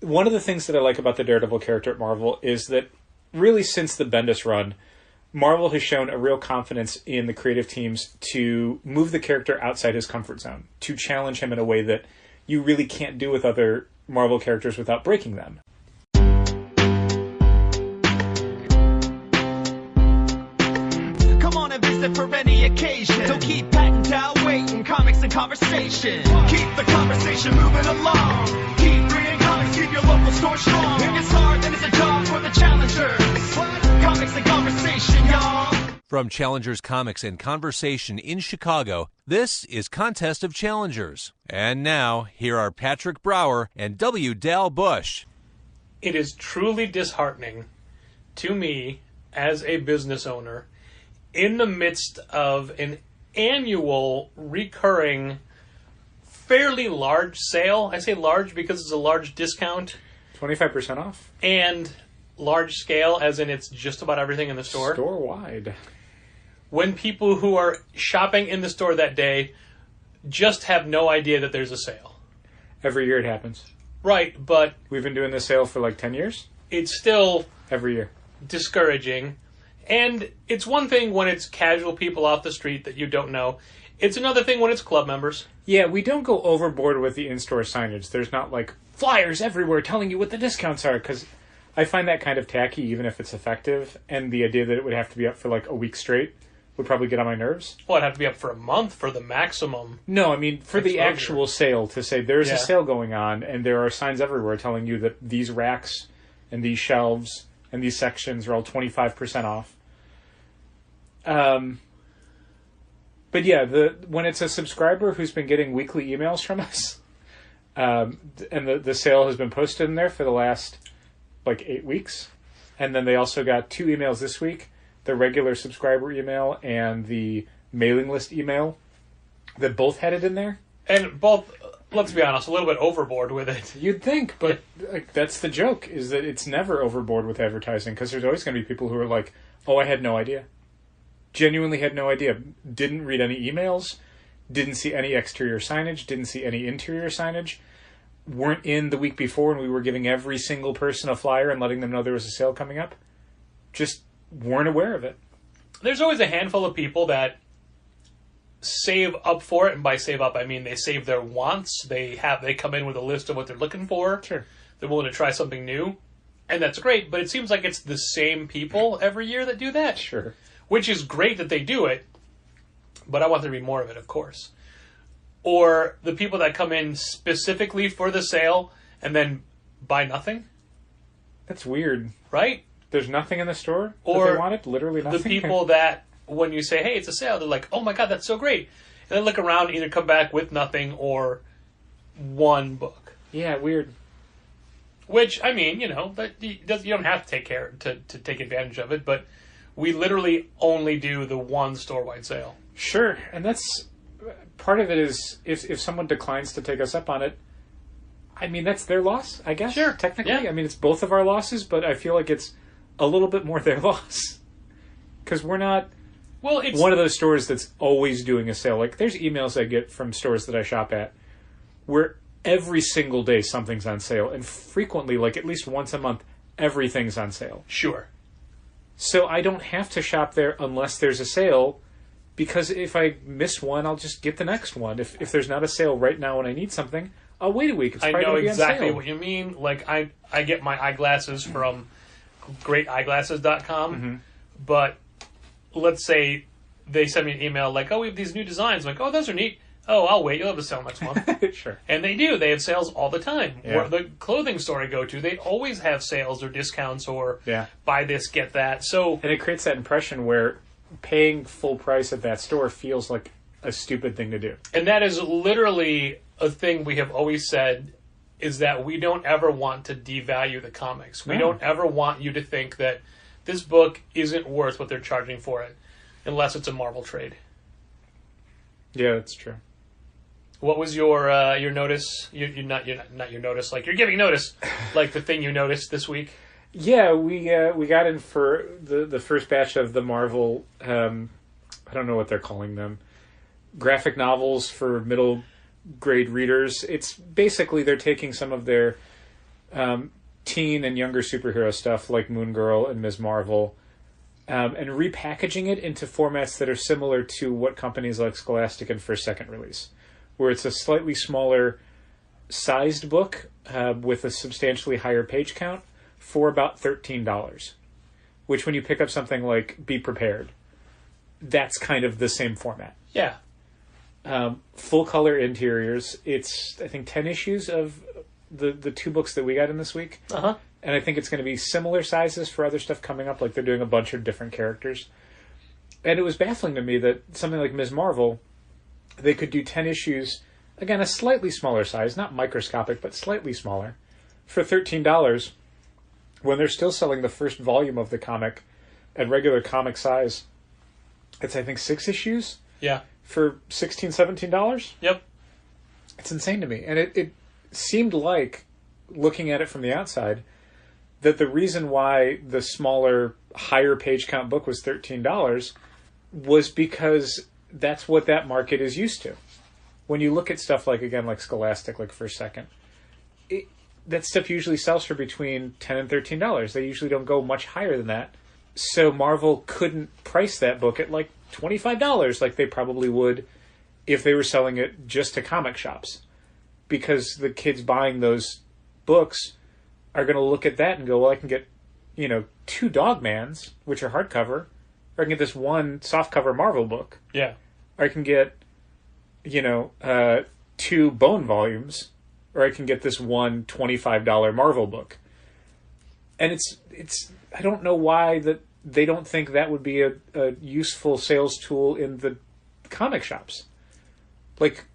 One of the things that I like about the Daredevil character at Marvel is that really since the Bendis run, Marvel has shown a real confidence in the creative teams to move the character outside his comfort zone, to challenge him in a way that you really can't do with other Marvel characters without breaking them. Come on and visit for any occasion. Don't keep patting down waiting, comics and conversation. Keep the conversation moving along. Keep reading comics, keep your local store strong. If it's hard, then it's a job for the challengers. Comics and conversation, y'all. From Challengers Comics and Conversation in Chicago, this is Contest of Challengers. And now, here are Patrick Brower and W. Dal Bush. It is truly disheartening to me as a business owner in the midst of an annual recurring fairly large sale. I say large because it's a large discount. 25% off. And large scale as in it's just about everything in the store. Store-wide. When people who are shopping in the store that day just have no idea that there's a sale. Every year it happens. Right, but We've been doing this sale for like 10 years? it's still Every year. discouraging. And it's one thing when it's casual people off the street that you don't know. It's another thing when it's club members. Yeah, we don't go overboard with the in-store signage. There's not like flyers everywhere telling you what the discounts are, because I find that kind of tacky even if it's effective, and the idea that it would have to be up for like a week straight would probably get on my nerves. Well, it'd have to be up for a month for the maximum. No, I mean, for the Exposure. actual sale, to say there's Yeah. a sale going on, and there are signs everywhere telling you that these racks and these shelves and these sections are all 25% off. But yeah, when it's a subscriber who's been getting weekly emails from us, and the sale has been posted in there for the last like 8 weeks, and then they also got 2 emails this week, the regular subscriber email and the mailing list email, that both had it in there. And both, let's be honest, a little bit overboard with it. You'd think, but like, that's the joke, is that it's never overboard with advertising, because there's always going to be people who are like, oh, I had no idea. Genuinely had no idea. Didn't read any emails, didn't see any exterior signage, didn't see any interior signage, weren't in the week before when we were giving every single person a flyer and letting them know there was a sale coming up. Just weren't aware of it. There's always a handful of people that save up for it, and by save up I mean they save their wants. They come in with a list of what they're looking for. Sure. They're willing to try something new, and that's great, but it seems like it's the same people every year that do that. Sure. Which is great that they do it, but I want there to be more of it, of course. Or the people that come in specifically for the sale and then buy nothing, That's weird. right? There's nothing in the store Or that they wanted? Literally nothing? The people that, when you say, hey, it's a sale, they're like, oh my god, that's so great. And then look around and either come back with nothing or one book. Yeah, weird. Which, I mean, you know, but you don't have to take care to take advantage of it, but we literally only do the one store-wide sale. Sure, and that's part of it is if someone declines to take us up on it, I mean, that's their loss, I guess. Sure, technically. yeah. I mean, it's both of our losses, but I feel like it's a little bit more their loss. Because we're not It's one of those stores that's always doing a sale. Like, there's emails I get from stores that I shop at where every single day something's on sale, and frequently, like at least once a month, everything's on sale. Sure. So I don't have to shop there unless there's a sale, because if I miss one, I'll just get the next one. If there's not a sale right now and I need something, I'll wait a week. It's I probably know gonna be on exactly sale. what you mean. Like, I get my eyeglasses from greateyeglasses.com, but let's say they send me an email like, oh, we have these new designs. I'm like, oh, those are neat. Oh, I'll wait. You'll have a sale next month. Sure. And they do. They have sales all the time. Yeah. Or the clothing store I go to, they always have sales or discounts or Yeah. buy this, get that. So, And it creates that impression where paying full price at that store feels like a stupid thing to do. and that is literally a thing we have always said, is that we don't ever want to devalue the comics. We No. don't ever want you to think that this book isn't worth what they're charging for it, unless it's a Marvel trade. Yeah, that's true. What was your notice? You're not your notice. Like, you're giving notice, like the thing you noticed this week. Yeah, we got in for the first batch of the Marvel, I don't know what they're calling them, graphic novels for middle grade readers. It's basically they're taking some of their teen and younger superhero stuff like Moon Girl and Ms. Marvel, and repackaging it into formats that are similar to what companies like Scholastic and First Second release, where it's a slightly smaller sized book with a substantially higher page count for about $13, which when you pick up something like Be Prepared, that's kind of the same format. Yeah. Full color interiors. It's, I think, 10 issues of the 2 books that we got in this week. Uh-huh. And I think it's going to be similar sizes for other stuff coming up. Like, they're doing a bunch of different characters. And it was baffling to me that something like Ms. Marvel, they could do 10 issues, again, a slightly smaller size, not microscopic, but slightly smaller, for $13, when they're still selling the first volume of the comic at regular comic size. It's, I think, 6 issues? Yeah. For $16, $17? Yep. It's insane to me. And it seemed like, looking at it from the outside, that the reason why the smaller, higher page count book was $13 was because that's what that market is used to. When you look at stuff like, again, like Scholastic, like First Second, that stuff usually sells for between $10 and $13. They usually don't go much higher than that. So Marvel couldn't price that book at like $25 like they probably would if they were selling it just to comic shops. Because the kids buying those books are going to look at that and go, well, I can get, 2 Dogmans, which are hardcover, or I can get this one softcover Marvel book. Yeah. Or I can get, 2 Bone volumes, or I can get this one $25 Marvel book. And it's I don't know why that they don't think that would be a useful sales tool in the comic shops. Like,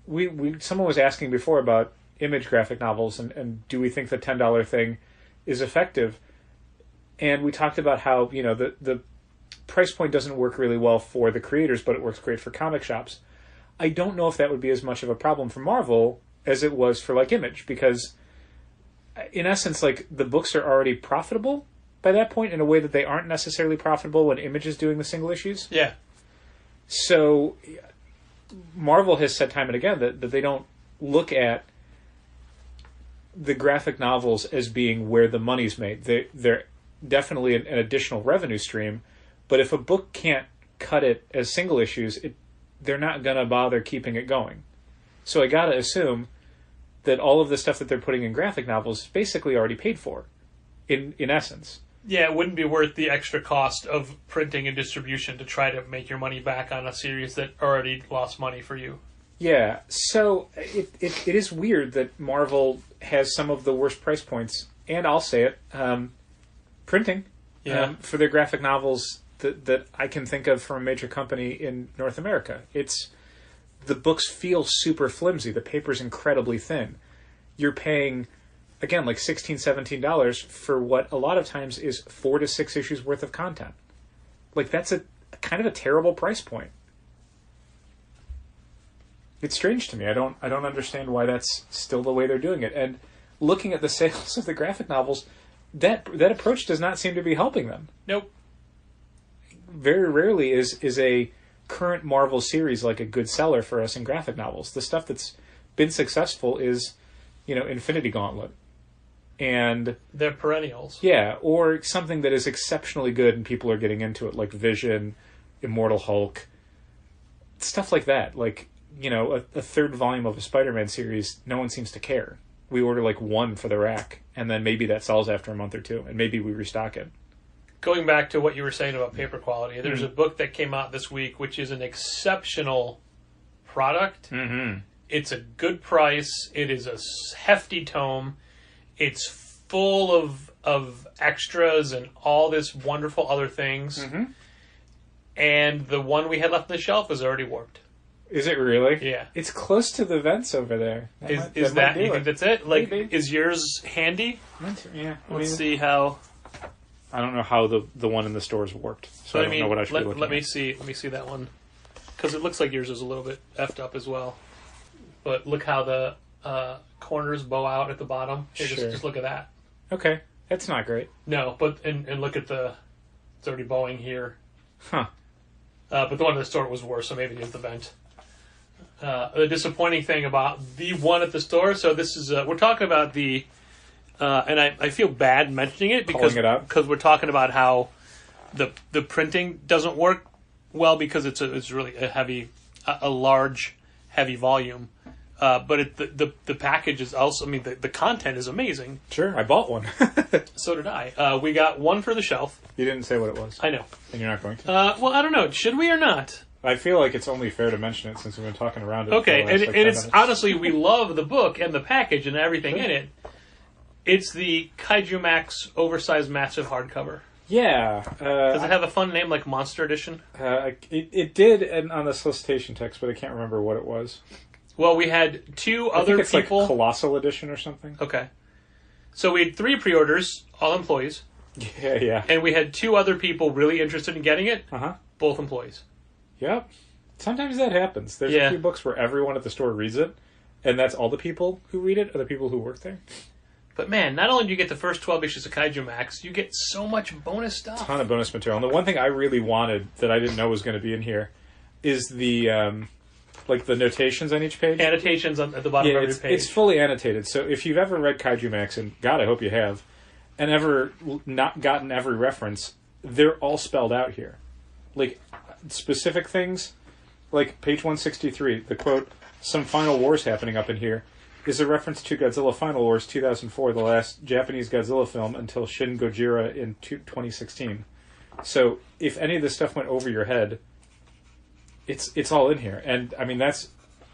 someone was asking before about Image graphic novels and do we think the $10 thing is effective? And we talked about how, the price point doesn't work really well for the creators, but it works great for comic shops. I don't know if that would be as much of a problem for Marvel as it was for, like, Image, because in essence, like, the books are already profitable by that point in a way that they aren't necessarily profitable when Image is doing the single issues. Yeah. So Marvel has said time and again that they don't look at the graphic novels as being where the money's made. They're definitely an additional revenue stream, but if a book can't cut it as single issues, they're not going to bother keeping it going. So I got to assume that all of the stuff that they're putting in graphic novels is basically already paid for, in essence. Yeah, it wouldn't be worth the extra cost of printing and distribution to try to make your money back on a series that already lost money for you. Yeah, so it is weird that Marvel has some of the worst price points, and I'll say it, printing for their graphic novels that I can think of from a major company in North America. The books feel super flimsy. The paper's incredibly thin. You're paying, again, like $16, $17 for what a lot of times is 4 to 6 issues worth of content. Like, that's a kind of a terrible price point. It's strange to me. I don't understand why that's still the way they're doing it. And looking at the sales of the graphic novels, that approach does not seem to be helping them. Nope. Very rarely is a current Marvel series like a good seller for us in graphic novels. The stuff that's been successful is, Infinity Gauntlet. And they're perennials. Yeah, or something that is exceptionally good and people are getting into it, like Vision, Immortal Hulk, stuff like that. Like, a third volume of a Spider-Man series, no one seems to care. We order like one for the rack, and then maybe that sells after a month or two, and maybe we restock it. Going back to what you were saying about paper quality, there's a book that came out this week, which is an exceptional product. Mm-hmm. It's a good price. It is a hefty tome. It's full of extras and all this wonderful other things. Mm-hmm. And the one we had left on the shelf is already warped. Is it really? Yeah. It's close to the vents over there. You think that's it? Like, maybe. Is yours handy? Yeah. Let's see how... I don't know how the one in the store is warped, so I don't know what I should be looking Let me see that one. Because it looks like yours is a little bit effed up as well. But look how the corners bow out at the bottom. Here, sure. Just look at that. Okay. That's not great. No, but and look at it's already bowing here. Huh. But the one in the store was worse, so maybe it is the vent. The disappointing thing about the one at the store, so this is, we're talking about the and I feel bad mentioning it because we're talking about how the printing doesn't work well because it's really a large, heavy volume. But the package is also, I mean, the content is amazing. Sure, I bought one. So did I. We got one for the shelf. You didn't say what it was. I know. And you're not going to? Well, I don't know. Should we or not? I feel like it's only fair to mention it since we've been talking around it. Okay, for the last, and it's 10 minutes. honestly, we love the book and the package and everything in it. It's the Kaijumax oversized massive hardcover. Yeah. Does it have a fun name like Monster Edition? It did on the solicitation text, but I can't remember what it was. Well, we had two other it's people. Like Colossal Edition or something. Okay. So we had 3 pre-orders, all employees. Yeah. And we had 2 other people really interested in getting it, both employees. Yep. Sometimes that happens. There's a few books where everyone at the store reads it, and that's all the people who read it are the people who work there. But man, not only do you get the first 12 issues of Kaijumax, you get so much bonus stuff. A ton of bonus material. And the one thing I really wanted that I didn't know was going to be in here is the the notations on each page. Annotations at the bottom of every page. It's fully annotated. So if you've ever read Kaijumax, and God, I hope you have, and ever not gotten every reference, they're all spelled out here. Like, specific things, like page 163, the quote, "Some final wars happening up in here," is a reference to Godzilla Final Wars 2004, the last Japanese Godzilla film until Shin Gojira in 2016. So if any of this stuff went over your head, it's all in here. And, I mean, that's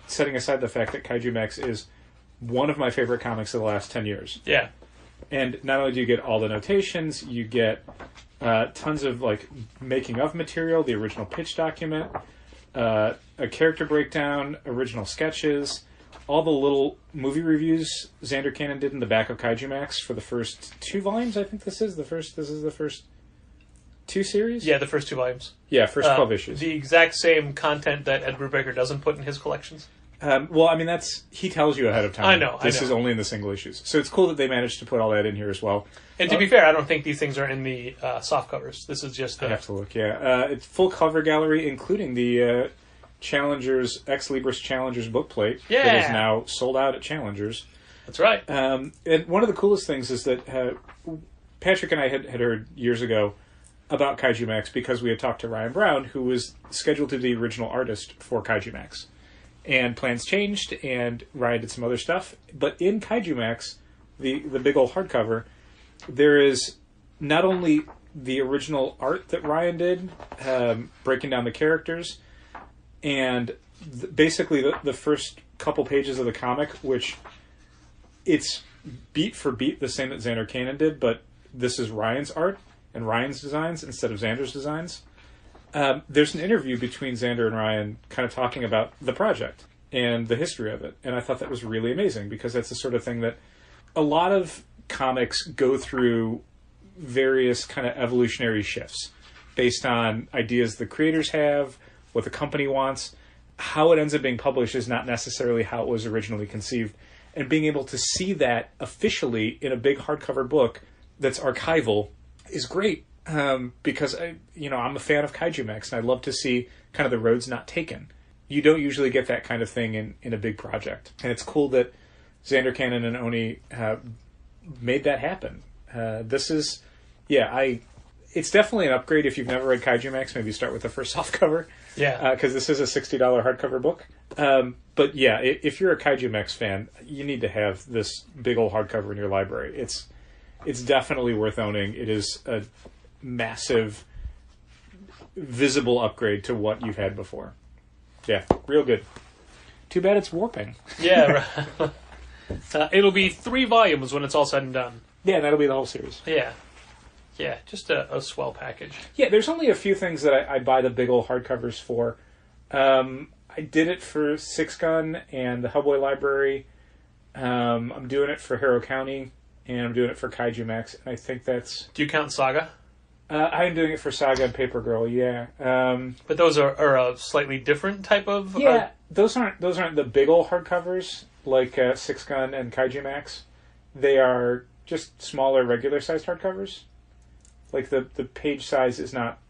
setting aside the fact that Kaijumax is one of my favorite comics of the last 10 years. Yeah. And not only do you get all the notations, you get tons of making of material, the original pitch document, a character breakdown, original sketches, all the little movie reviews Xander Cannon did in the back of Kaijumax for the first 2 volumes. I think this is the first 2 series. Yeah, the first 2 volumes. Yeah, first 12 issues. The exact same content that Ed Brubaker doesn't put in his collections. Well, I mean, he tells you ahead of time. I know. This is only in the single issues. So it's cool that they managed to put all that in here as well. And to be fair, I don't think these things are in the soft covers. This is just the... I have to look, yeah. It's full cover gallery, including the Challengers, Ex Libris Challengers bookplate. Yeah. That is now sold out at Challengers. That's right. And one of the coolest things is that Patrick and I had heard years ago about Kaijumax because we had talked to Ryan Brown, who was scheduled to be the original artist for Kaijumax. And plans changed, and Ryan did some other stuff. But in Kaijumax, the big old hardcover, there is not only the original art that Ryan did, breaking down the characters, and basically the first couple pages of the comic, which it's beat for beat the same that Xander Cannon did, but this is Ryan's art and Ryan's designs instead of Xander's designs. There's an interview between Xander and Ryan kind of talking about the project and the history of it. And I thought that was really amazing because that's the sort of thing that a lot of comics go through various kind of evolutionary shifts based on ideas the creators have, what the company wants. How it ends up being published is not necessarily how it was originally conceived. And being able to see that officially in a big hardcover book that's archival is great. Because I'm a fan of Kaijumax, and I love to see kind of the roads not taken. You don't usually get that kind of thing in a big project, and it's cool that Xander Cannon and Oni made that happen. It's definitely an upgrade if you've never read Kaijumax. Maybe start with the first softcover, because this is a $60 hardcover book. But yeah, if you're a Kaijumax fan, you need to have this big old hardcover in your library. It's definitely worth owning. It is a massive, visible upgrade to what you've had before. Yeah, real good. Too bad it's warping. Yeah, right. It'll be 3 volumes when it's all said and done. Yeah, that'll be the whole series. Yeah, just a swell package. Yeah, there's only a few things that I buy the big old hardcovers for. I did it for Six Gun and the Hellboy Library. I'm doing it for Harrow County, and I'm doing it for Kaijumax. And I think that's... Do you count Saga? I'm doing it for Saga and Paper Girl, yeah. But those are a slightly different type of... Yeah, those aren't the big old hardcovers like Six Gun and Kaijumax. They are just smaller, regular-sized hardcovers. Like, the page size is not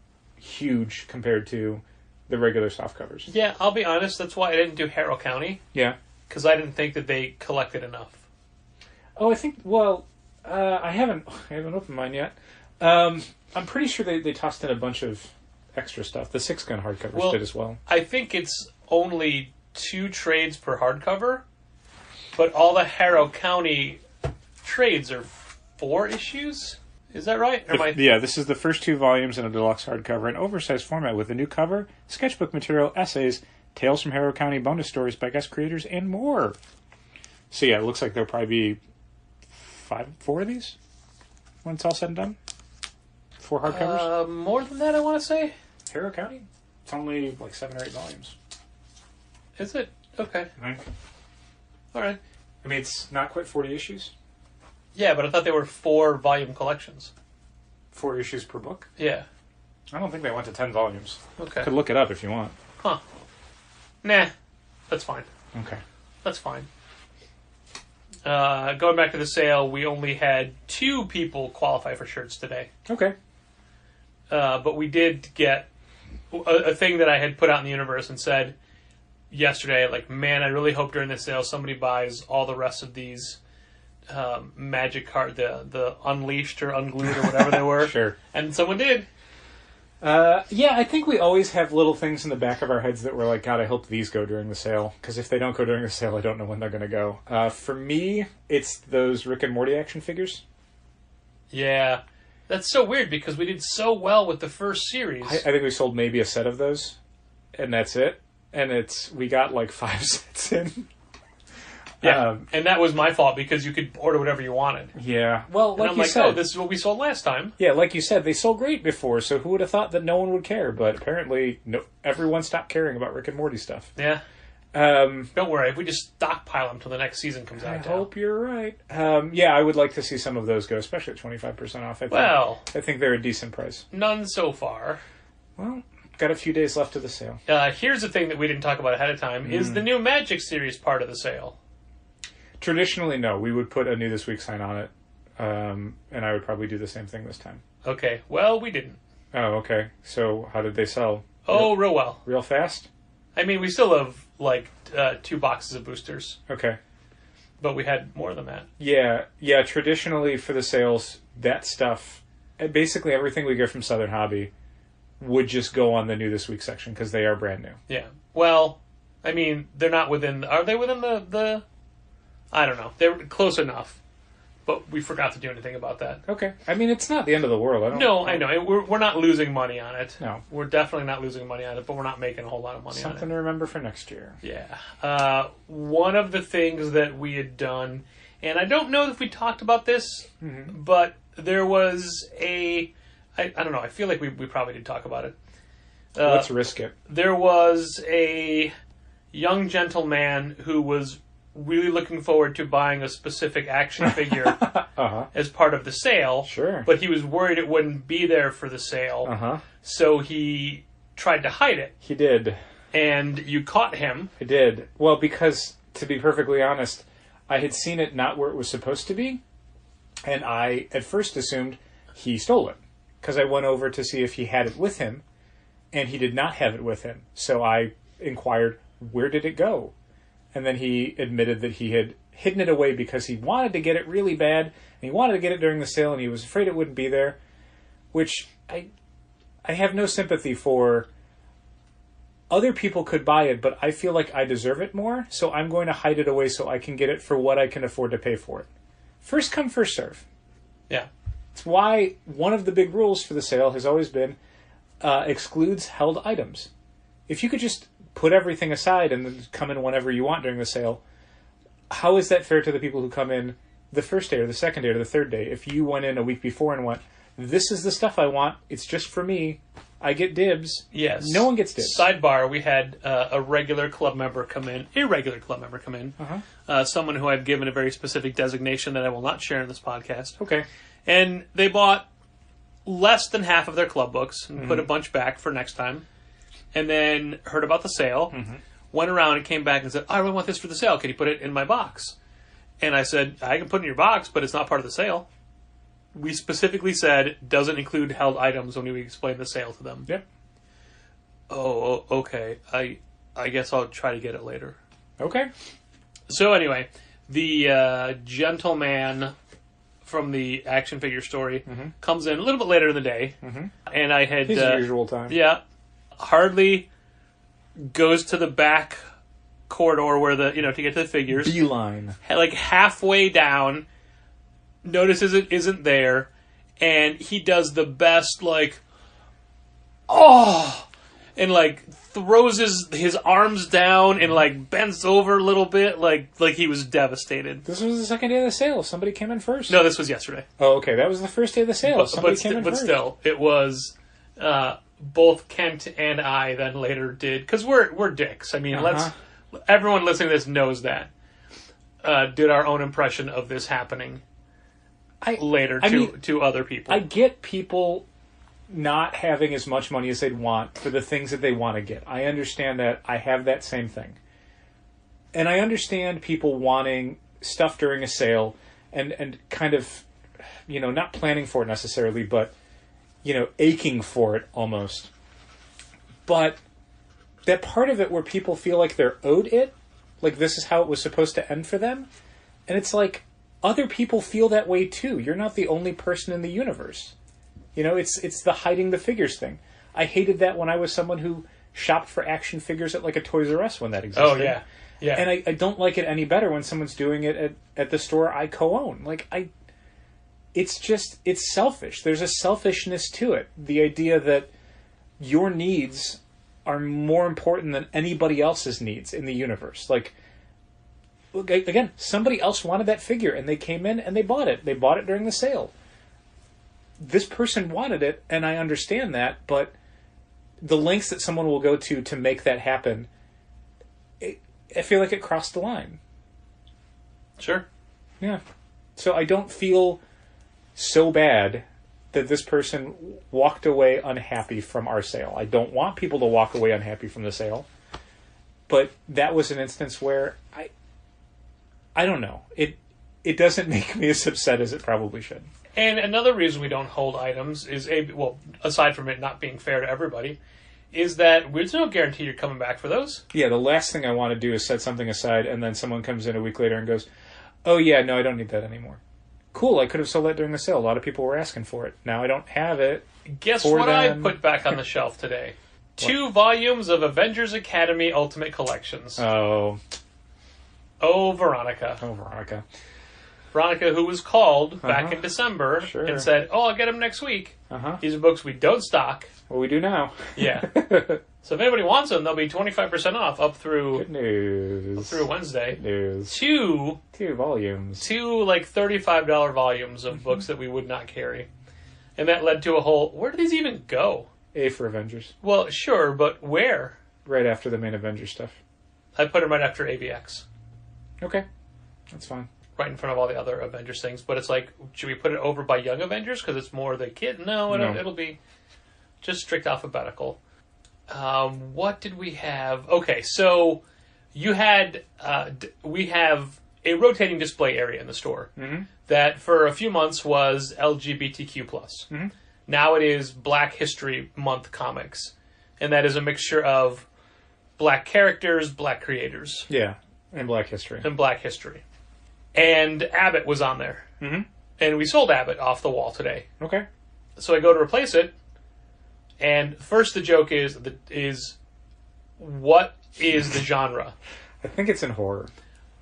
huge compared to the regular softcovers. Yeah, I'll be honest, that's why I didn't do Harrow County. Yeah. Because I didn't think that they collected enough. Oh, I think, well... I haven't opened mine yet. I'm pretty sure they tossed in a bunch of extra stuff. The 6-gun hardcovers did as well. I think it's only 2 trades per hardcover, but all the Harrow County trades are 4 issues. Is that right? Yeah, this is the first 2 volumes in a deluxe hardcover, an oversized format with a new cover, sketchbook material, essays, Tales from Harrow County, bonus stories by guest creators, and more. So yeah, it looks like there'll probably be 4 of these when it's all said and done. 4 hardcovers. More than that, I want to say. Harrow County? It's only like 7 or 8 volumes. Is it? Okay. Right. All right. I mean, it's not quite 40 issues. Yeah, but I thought they were 4-volume collections. 4 issues per book? Yeah. I don't think they went to 10 volumes. Okay. Could look it up if you want. Huh. Nah. That's fine. Okay. That's fine. Going back to the sale, we only had 2 people qualify for shirts today. Okay. But we did get a thing that I had put out in the universe and said yesterday, like, man, I really hope during the sale somebody buys all the rest of these magic card, the Unleashed or Unglued or whatever they were. Sure. And someone did. Yeah, I think we always have little things in the back of our heads that we're like, God, I hope these go during the sale. Because if they don't go during the sale, I don't know when they're going to go. For me, it's those Rick and Morty action figures. Yeah. That's so weird because we did so well with the first series. I think we sold maybe a set of those, and that's it. And we got like 5 sets in. Yeah, and that was my fault because you could order whatever you wanted. Yeah. Well, and I'm like, said, oh, this is what we sold last time. Yeah, like you said, they sold great before, so who would have thought that no one would care? But apparently, everyone stopped caring about Rick and Morty stuff. Yeah. Don't worry, if we just stockpile them till the next season comes out. I hope you're right. Yeah, I would like to see some of those go, especially at 25% off. I think they're a decent price. None so far. Well, got a few days left of the sale. Here's the thing that we didn't talk about ahead of time, is the new Magic series part of the sale. Traditionally, no. We would put a New This Week sign on it, and I would probably do the same thing this time. Okay, well, we didn't. Oh, okay. So how did they sell? Real well. Real fast? I mean, we still have, 2 boxes of boosters. Okay. But we had more than that. Yeah. Traditionally, for the sales, that stuff, basically everything we get from Southern Hobby would just go on the New This Week section, because they are brand new. Yeah. Well, I mean, they're not within... Are they within the I don't know. They're close enough. But we forgot to do anything about that. Okay. I mean, it's not the end of the world. I know. We're not losing money on it. No. We're definitely not losing money on it, but we're not making a whole lot of money on it. Something to remember for next year. Yeah. One of the things that we had done, and I don't know if we talked about this, but there was I don't know, I feel like we probably did talk about it. Let's risk it. There was a young gentleman who was really looking forward to buying a specific action figure as part of the sale. Sure. But he was worried it wouldn't be there for the sale. So he tried to hide it. He did. And you caught him. I did. Well, because, to be perfectly honest, I had seen it not where it was supposed to be, and I at first assumed he stole it. Because I went over to see if he had it with him, and he did not have it with him. So I inquired, where did it go? And then he admitted that he had hidden it away because he wanted to get it really bad, and he wanted to get it during the sale, and he was afraid it wouldn't be there, which I have no sympathy for. Other people could buy it, but I feel like I deserve it more, so I'm going to hide it away so I can get it for what I can afford to pay for it. First come, first serve. Yeah. It's why one of the big rules for the sale has always been excludes held items. If you could just put everything aside and then come in whenever you want during the sale, how is that fair to the people who come in the first day or the second day or the third day? If you went in a week before and went, this is the stuff I want, it's just for me, I get dibs. Yes. No one gets dibs. Sidebar, we had a irregular club member come in, someone who I've given a very specific designation that I will not share in this podcast. Okay. And they bought less than half of their club books and put a bunch back for next time. And then heard about the sale, went around and came back and said, I really want this for the sale. Can you put it in my box? And I said, I can put it in your box, but it's not part of the sale. We specifically said doesn't include held items when we explained the sale to them. Yep. Oh, okay. I guess I'll try to get it later. Okay. So anyway, the gentleman from the action figure story comes in a little bit later in the day, and I had His usual time. Yeah, Hardly goes to the back corridor where to get to the figures. Beeline. Like halfway down, notices it isn't there, and he does the best and throws his arms down and bends over a little bit like he was devastated. This was the second day of the sale. Somebody came in first. No, this was yesterday. Oh, okay. That was the first day of the sale. Somebody came in but first. still, it was both Kent and I then later did, because we're dicks. I mean, everyone listening to this knows that. Did our own impression of this happening later to other people. I get people not having as much money as they'd want for the things that they want to get. I understand that. I have that same thing. And I understand people wanting stuff during a sale and kind of, not planning for it necessarily, but, aching for it almost. But that part of it where people feel like they're owed it, like this is how it was supposed to end for them, and it's like other people feel that way too. You're not the only person in the universe. It's the hiding the figures thing. I hated that when I was someone who shopped for action figures at a Toys R Us when that existed. Oh, yeah. Yeah. And I don't like it any better when someone's doing it at the store I co-own. It's selfish. There's a selfishness to it. The idea that your needs are more important than anybody else's needs in the universe. Again, somebody else wanted that figure and they came in and they bought it. They bought it during the sale. This person wanted it, and I understand that, but the lengths that someone will go to make that happen, I feel like it crossed the line. Sure. Yeah. So I don't feel so bad that this person walked away unhappy from our sale. I don't want people to walk away unhappy from the sale, but that was an instance where I don't know. It doesn't make me as upset as it probably should. And another reason we don't hold items is, aside from it not being fair to everybody, is that there's no guarantee you're coming back for those. Yeah, the last thing I want to do is set something aside and then someone comes in a week later and goes, oh yeah, no, I don't need that anymore. Cool, I could have sold that during the sale. A lot of people were asking for it. Now I don't have it. Guess what I put back on the shelf today? 2 volumes of Avengers Academy Ultimate Collections. Oh, Veronica. Veronica, who was called back in December and said, "Oh, I'll get them next week." These are books we don't stock. Well, we do now. Yeah. So if anybody wants them, they'll be 25% off up through Good news. Up through Wednesday. Good news. 2 volumes. 2 $35 volumes of books that we would not carry, and that led to a whole. Where do these even go? A for Avengers. Well, sure, but where? Right after the main Avengers stuff. I put them right after AVX. Okay, that's fine. Right in front of all the other Avengers things, but it's like, should we put it over by Young Avengers because it's more the kid? No, it'll be just strict alphabetical. What did we have? Okay, so you had we have a rotating display area in the store that for a few months was LGBTQ+. Now it is Black History Month comics, and that is a mixture of black characters, black creators. Yeah, and Black History. And Abbott was on there. And we sold Abbott off the wall today. Okay. So I go to replace it, and first the joke is what is the genre? I think it's in horror.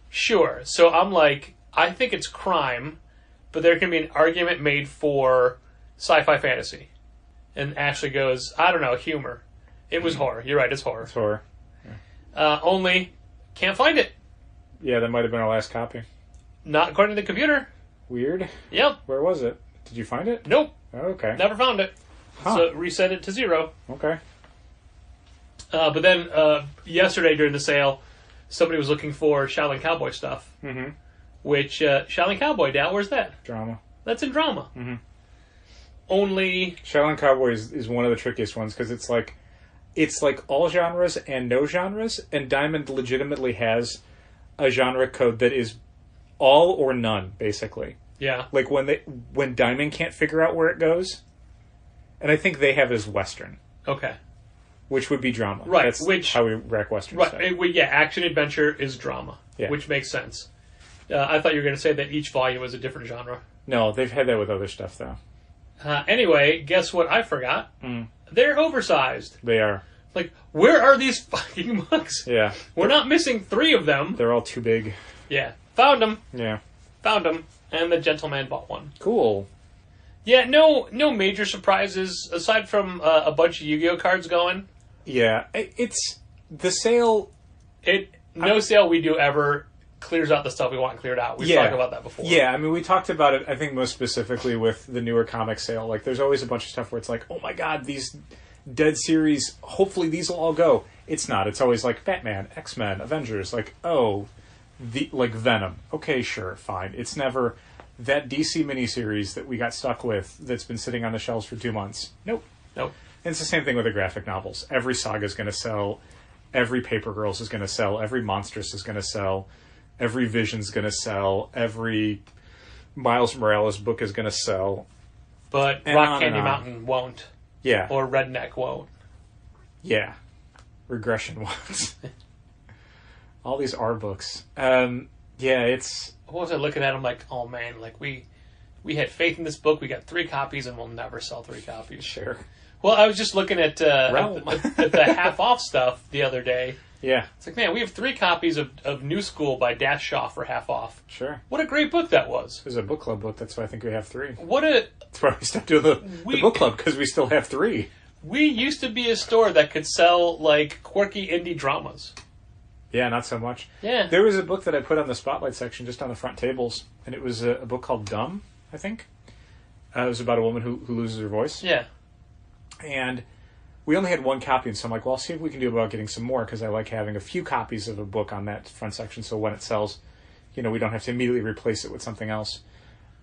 Sure. So I'm like, I think it's crime, but there can be an argument made for sci-fi fantasy. And Ashley goes, I don't know, humor. It was horror. You're right, it's horror. It's horror. Only can't find it. Yeah, that might have been our last copy. Not according to the computer. Weird. Yep. Where was it? Did you find it? Nope. Okay. Never found it. So reset it to 0. Okay. But then yesterday during the sale, somebody was looking for Shaolin Cowboy stuff. Which, Shaolin Cowboy, Dal, where's that? Drama. That's in Drama. Only... Shaolin Cowboy is one of the trickiest ones because it's like all genres and no genres, and Diamond legitimately has a genre code that is all or none, basically. Yeah. Like when Diamond can't figure out where it goes, and I think they have it as Western. Okay. Which would be drama. Right. That's how we rack Western stuff. Right. Action adventure is drama. Yeah. Which makes sense. I thought you were going to say that each volume was a different genre. No, they've had that with other stuff, though. Anyway, guess what I forgot? They're oversized. They are. Like, where are these fucking books? Yeah. We're not missing 3 of them. They're all too big. Yeah. Found them. Yeah. Found them. And the gentleman bought one. Cool. Yeah, no major surprises, aside from a bunch of Yu-Gi-Oh! Cards going. Yeah. It's... The sale... No sale we do ever clears out the stuff we want cleared out. We've talked about that before. Yeah, I mean, we talked about it, I think, most specifically with the newer comic sale. Like, there's always a bunch of stuff where it's like, oh my god, these dead series, hopefully these will all go. It's not. It's always like Batman, X-Men, Avengers, like, like Venom. Okay, sure, fine. It's never that DC miniseries that we got stuck with that's been sitting on the shelves for 2 months. Nope. And it's the same thing with the graphic novels. Every Saga is going to sell. Every Paper Girls is going to sell. Every Monstrous is going to sell. Every Vision's going to sell. Every Miles Morales book is going to sell. But and Rock Candy Mountain won't. Yeah. Or Redneck won't. Yeah. Regression won't. All these R books. Yeah, it's... What was I looking at? I'm like, oh man, like we had faith in this book. We got 3 copies and we'll never sell 3 copies. Sure. Well, I was just looking at the half-off stuff the other day. Yeah. It's like, man, we have 3 copies of New School by Dash Shaw for half off. Sure. What a great book that was. It was a book club book. That's why I think we have 3. That's why we stopped doing the book club, because we still have 3. We used to be a store that could sell, like, quirky indie dramas. Yeah, not so much. Yeah. There was a book that I put on the Spotlight section just on the front tables, and it was a book called Dumb, I think. It was about a woman who loses her voice. Yeah. And we only had 1 copy, and so I'm like, well, I'll see if we can do about getting some more, because I like having a few copies of a book on that front section, so when it sells, we don't have to immediately replace it with something else.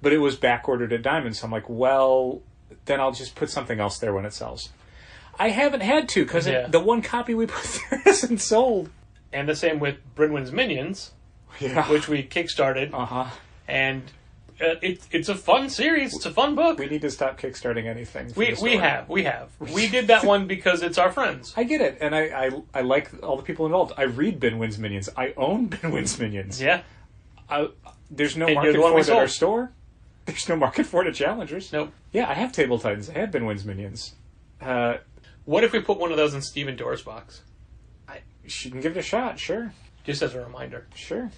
But it was back-ordered at Diamond, so I'm like, well, then I'll just put something else there when it sells. I haven't had to, because the 1 copy we put there hasn't sold. And the same with Brynwyn's Minions, which we kickstarted. And it's a fun series. It's a fun book. We need to stop kickstarting anything. We have. We did that one because it's our friends. I get it, and I like all the people involved. I read Brynwyn's Minions. I own Brynwyn's Minions. Yeah. There's no market for it at our store. There's no market for it at Challengers. Nope. Yeah, I have Table Titans. I have Brynwyn's Minions. What if we put one of those in Stephen Doerr's box? She can give it a shot, sure. Just as a reminder. Sure.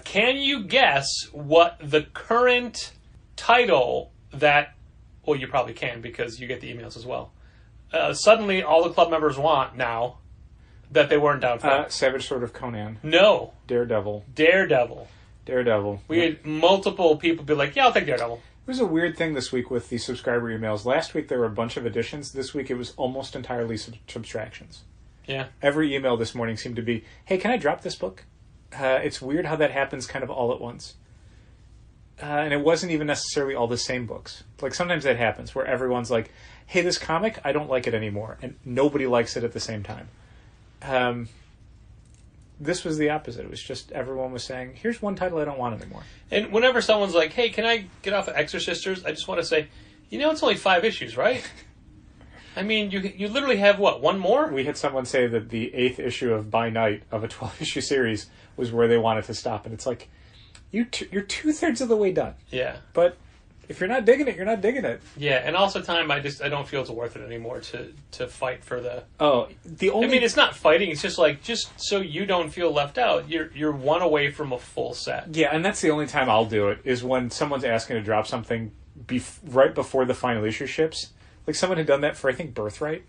Can you guess what the current title that... Well, you probably can because you get the emails as well. Suddenly, all the club members want now that they weren't down for. Savage Sword of Conan. No. Daredevil. We had multiple people be like, yeah, I'll take Daredevil. It was a weird thing this week with the subscriber emails. Last week there were a bunch of additions. This week it was almost entirely subtractions. Yeah. Every email this morning seemed to be, hey, can I drop this book? It's weird how that happens kind of all at once. And it wasn't even necessarily all the same books. Like, sometimes that happens, where everyone's like, hey, this comic, I don't like it anymore. And nobody likes it at the same time. This was the opposite. It was just everyone was saying, here's one title I don't want anymore. And whenever someone's like, hey, can I get off of Exorcisters? I just want to say, it's only 5 issues, right? I mean, you literally have, what, 1 more? We had someone say that the 8th issue of By Night of a 12-issue series was where they wanted to stop. And it's like, you're 2/3 of the way done. Yeah. But if you're not digging it, you're not digging it. Yeah, and also time, I don't feel it's worth it anymore to fight for the... I mean, it's not fighting, it's just so you don't feel left out, you're 1 away from a full set. Yeah, and that's the only time I'll do it, is when someone's asking to drop something right before the final issue ships. Like, someone had done that for, I think, Birthright.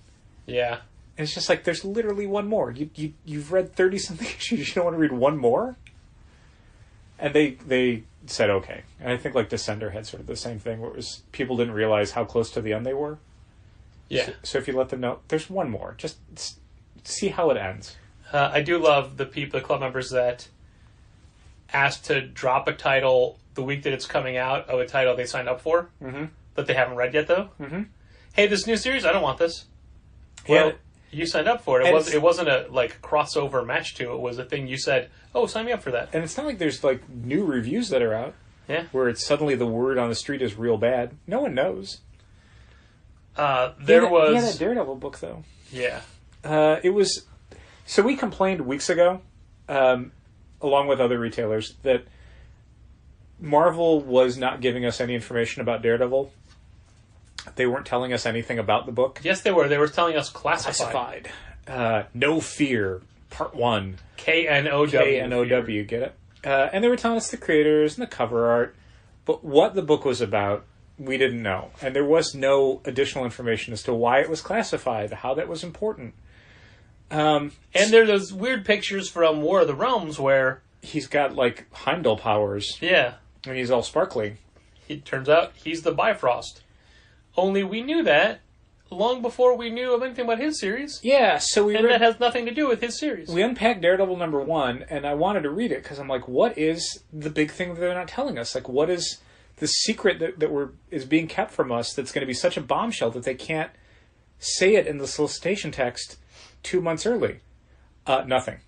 Yeah. And it's just like, there's literally 1 more. You've read 30-something issues, you don't want to read 1 more? And they said okay. And I think, like, Descender had sort of the same thing, where it was people didn't realize how close to the end they were. Yeah. So if you let them know, there's 1 more. Just see how it ends. I do love the club members that asked to drop a title the week that it's coming out of a title they signed up for, that they haven't read yet, though. Mm-hmm. Hey, this new series, I don't want this. Well, yeah. You signed up for it. It wasn't a crossover match to it. It was a thing you said, oh, sign me up for that. And it's not like there's new reviews that are out. Yeah. Where it's suddenly the word on the street is real bad. No one knows. Was that Daredevil book, though. Yeah. It was... So we complained weeks ago, along with other retailers, that Marvel was not giving us any information about Daredevil. They weren't telling us anything about the book. Yes, they were. They were telling us classified. No Fear, Part 1. K-N-O-W. K-N-O-W, get it? And they were telling us the creators and the cover art. But what the book was about, we didn't know. And there was no additional information as to why it was classified, how that was important. And there are those weird pictures from War of the Realms where... He's got, like, Heimdall powers. Yeah. And he's all sparkly. It turns out he's the Bifrost. Only we knew that long before we knew of anything about his series. Yeah, so we... And that has nothing to do with his series. We unpacked Daredevil #1, and I wanted to read it, because I'm like, what is the big thing that they're not telling us? Like, what is the secret that is being kept from us that's going to be such a bombshell that they can't say it in the solicitation text 2 months early? Nothing.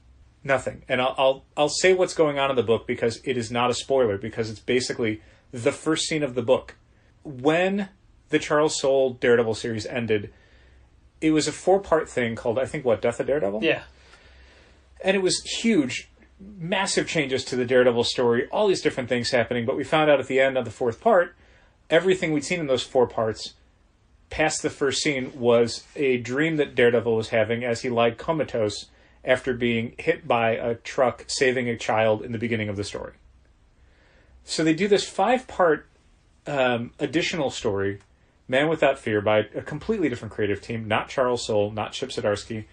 And I'll say what's going on in the book because it is not a spoiler, because it's basically the first scene of the book. When the Charles Soule Daredevil series ended, it was a 4-part thing called, I think, Death of Daredevil? Yeah. And it was huge, massive changes to the Daredevil story, all these different things happening, but we found out at the end of the 4th part, everything we'd seen in those 4 parts, past the first scene, was a dream that Daredevil was having as he lied comatose after being hit by a truck saving a child in the beginning of the story. So they do this 5-part additional story, Man Without Fear, by a completely different creative team, not Charles Soule, not Chip Zdarsky,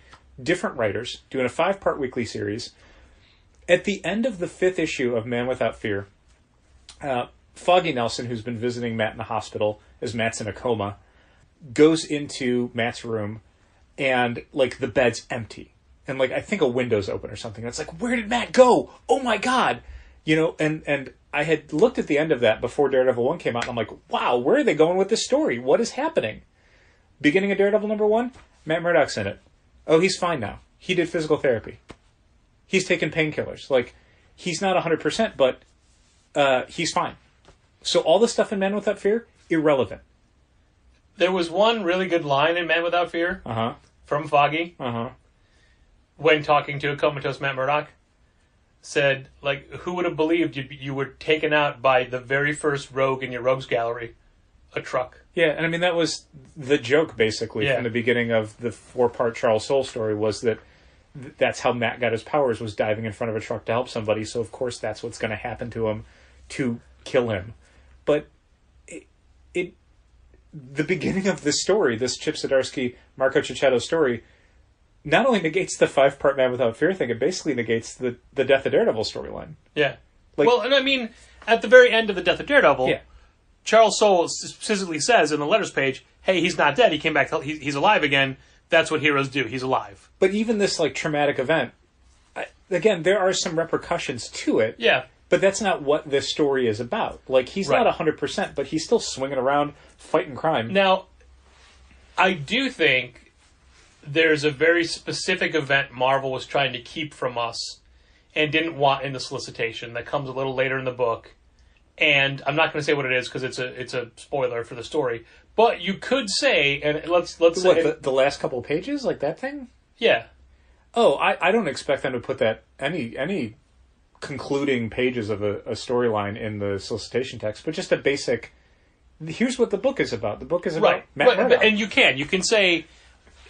different writers, doing a 5-part weekly series. At the end of the 5th issue of Man Without Fear, Foggy Nelson, who's been visiting Matt in the hospital as Matt's in a coma, goes into Matt's room, and, like, the bed's empty. And, like, I think a window's open or something. It's like, where did Matt go? Oh, my God! You know, and I had looked at the end of that before Daredevil 1 came out, and I'm like, wow, where are they going with this story? What is happening? Beginning of Daredevil #1, Matt Murdock's in it. Oh, he's fine now. He did physical therapy. He's taken painkillers. Like, he's not 100%, but he's fine. So all the stuff in Man Without Fear, irrelevant. There was one really good line in Man Without Fear from Foggy when talking to a comatose Matt Murdock. Said, like, who would have believed you were taken out by the very first rogue in your rogues gallery? A truck. Yeah, and I mean, that was the joke, basically, from the beginning of the 4-part Charles Soule story, was that that's how Matt got his powers, was diving in front of a truck to help somebody, so of course that's what's going to happen to him to kill him. But the beginning of this story, this Chip Zdarsky, Marco Cicchetto story, not only negates the 5-part Man Without Fear thing, it basically negates the Death of Daredevil storyline. Yeah. Like, well, and I mean, at the very end of the Death of Daredevil, Charles Soule specifically says in the letters page, hey, he's not dead, he came back, he's alive again, that's what heroes do, he's alive. But even this, like, traumatic event, again, there are some repercussions to it. Yeah. But that's not what this story is about. Like, he's not 100%, but he's still swinging around, fighting crime. Now, I do think there's a very specific event Marvel was trying to keep from us and didn't want in the solicitation that comes a little later in the book. And I'm not going to say what it is because it's a spoiler for the story. But you could say, and let's say... the last couple of pages? Like that thing? Yeah. Oh, I don't expect them to put that any concluding pages of a storyline in the solicitation text, but just a basic... Here's what the book is about. The book is about Matt Murdock. And you can say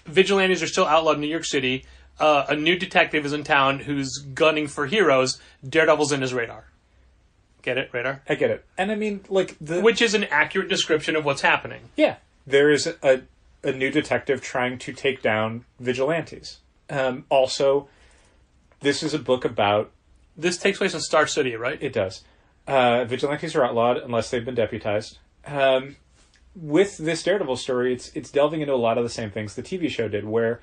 vigilantes are still outlawed in New York City. A new detective is in town who's gunning for heroes. Daredevil's in his radar. Get it? Radar? I get it. And I mean, like... Which is an accurate description of what's happening. Yeah. There is a new detective trying to take down vigilantes. Also, this is a book about... This takes place in Star City, right? It does. Vigilantes are outlawed unless they've been deputized. With this Daredevil story, it's delving into a lot of the same things the TV show did, where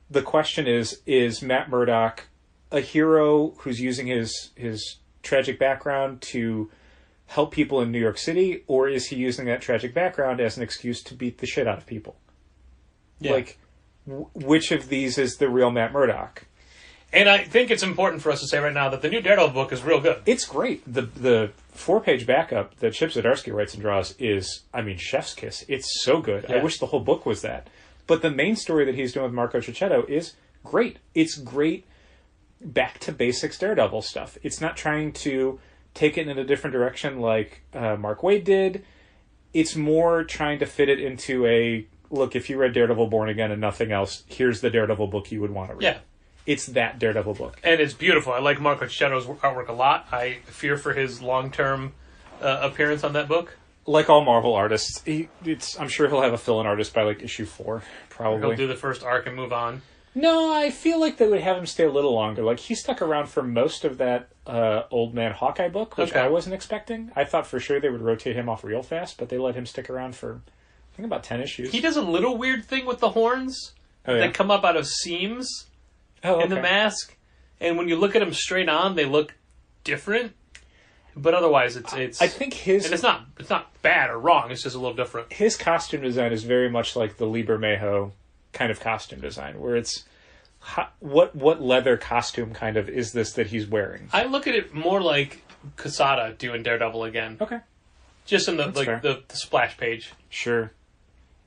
the question is Matt Murdock a hero who's using his tragic background to help people in New York City, or is he using that tragic background as an excuse to beat the shit out of people? Yeah. Like, which of these is the real Matt Murdock? And I think it's important for us to say right now that the new Daredevil book is real good. It's great. The 4-page backup that Chip Zdarsky writes and draws is, I mean, chef's kiss. It's so good. Yeah. I wish the whole book was that. But the main story that he's doing with Marco Cicchetto is great. It's great back to basics Daredevil stuff. It's not trying to take it in a different direction like Mark Waid did. It's more trying to fit it into a, look, if you read Daredevil Born Again and nothing else, here's the Daredevil book you would want to read. Yeah. It's that Daredevil book. And it's beautiful. I like Marco Cicchetto's artwork a lot. I fear for his long-term appearance on that book. Like all Marvel artists, I'm sure he'll have a fill-in artist by like issue 4, probably. He'll do the first arc and move on. No, I feel like they would have him stay a little longer. Like, he stuck around for most of that Old Man Hawkeye book, which I wasn't expecting. I thought for sure they would rotate him off real fast, but they let him stick around for, I think, about 10 issues. He does a little weird thing with the horns that come up out of seams in the mask. And when you look at them straight on, they look different. But otherwise, it's. I think his. And it's not bad or wrong. It's just a little different. His costume design is very much like the Liber Mayhew kind of costume design, where it's what leather costume kind of is this that he's wearing? I look at it more like Quesada doing Daredevil again. Okay, just in the splash page. Sure.